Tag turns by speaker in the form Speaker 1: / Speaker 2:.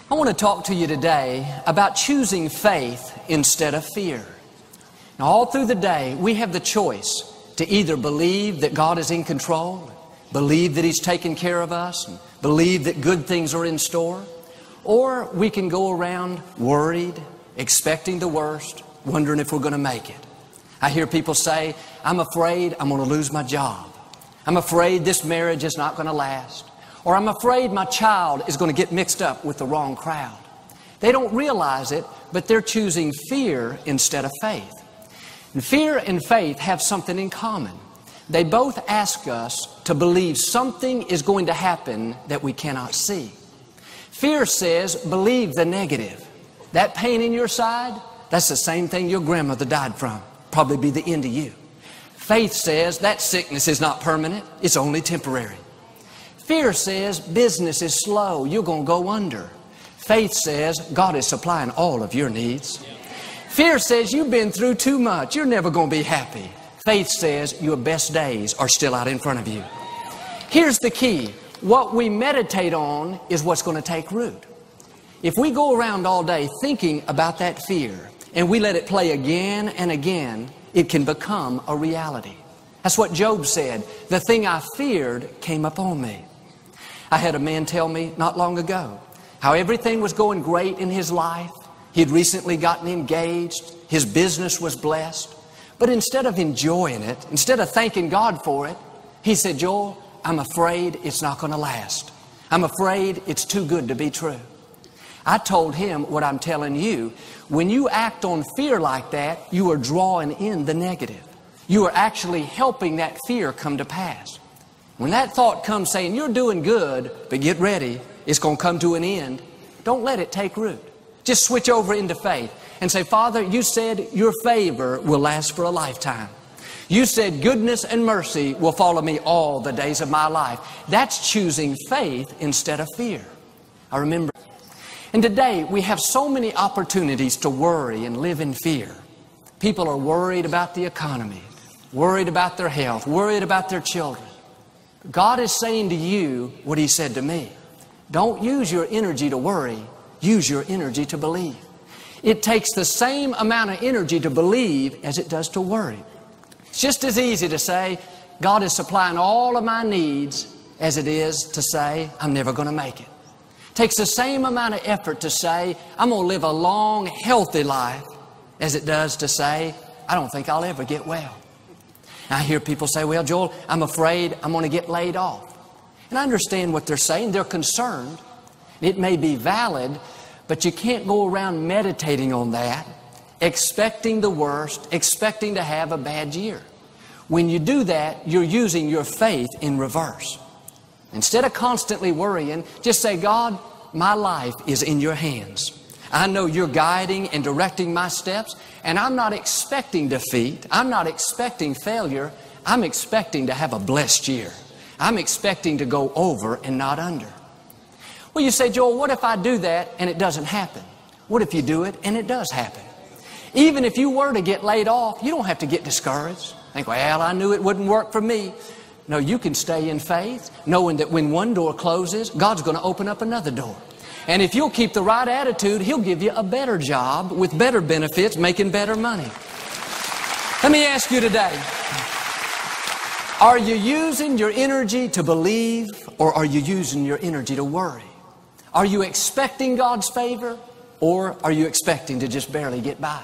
Speaker 1: I want to talk to you today about choosing faith instead of fear. Now, all through the day, we have the choice to either believe that God is in control, believe that He's taking care of us, and believe that good things are in store, or we can go around worried, expecting the worst, wondering if we're going to make it. I hear people say, I'm afraid I'm going to lose my job. I'm afraid this marriage is not going to last. Or I'm afraid my child is going to get mixed up with the wrong crowd. They don't realize it, but they're choosing fear instead of faith. And fear and faith have something in common. They both ask us to believe something is going to happen that we cannot see. Fear says, believe the negative. That pain in your side, that's the same thing your grandmother died from. Probably be the end of you. Faith says that sickness is not permanent, it's only temporary. Fear says business is slow, you're going to go under. Faith says God is supplying all of your needs. Fear says you've been through too much, you're never going to be happy. Faith says your best days are still out in front of you. Here's the key. What we meditate on is what's going to take root. If we go around all day thinking about that fear and we let it play again and again, it can become a reality. That's what Job said. The thing I feared came upon me. I had a man tell me not long ago how everything was going great in his life. He'd recently gotten engaged. His business was blessed. But instead of enjoying it, instead of thanking God for it, he said, Joel, I'm afraid it's not going to last. I'm afraid it's too good to be true. I told him what I'm telling you. When you act on fear like that, you are drawing in the negative. You are actually helping that fear come to pass. When that thought comes saying, you're doing good, but get ready, it's going to come to an end, don't let it take root. Just switch over into faith and say, Father, you said your favor will last for a lifetime. You said goodness and mercy will follow me all the days of my life. That's choosing faith instead of fear. I remember. And today we have so many opportunities to worry and live in fear. People are worried about the economy, worried about their health, worried about their children. God is saying to you what He said to me. Don't use your energy to worry. Use your energy to believe. It takes the same amount of energy to believe as it does to worry. It's just as easy to say, God is supplying all of my needs as it is to say, I'm never going to make it. It takes the same amount of effort to say, I'm going to live a long, healthy life as it does to say, I don't think I'll ever get well. I hear people say, well, Joel, I'm afraid I'm going to get laid off. And I understand what they're saying. They're concerned. It may be valid, but you can't go around meditating on that, expecting the worst, expecting to have a bad year. When you do that, you're using your faith in reverse. Instead of constantly worrying, just say, God, my life is in your hands. I know you're guiding and directing my steps, and I'm not expecting defeat. I'm not expecting failure. I'm expecting to have a blessed year. I'm expecting to go over and not under. Well, you say, Joel, what if I do that and it doesn't happen? What if you do it and it does happen? Even if you were to get laid off, you don't have to get discouraged. Think, well, I knew it wouldn't work for me. No, you can stay in faith, knowing that when one door closes, God's going to open up another door. And if you'll keep the right attitude, He'll give you a better job with better benefits, making better money. Let me ask you today, are you using your energy to believe, or are you using your energy to worry? Are you expecting God's favor, or are you expecting to just barely get by?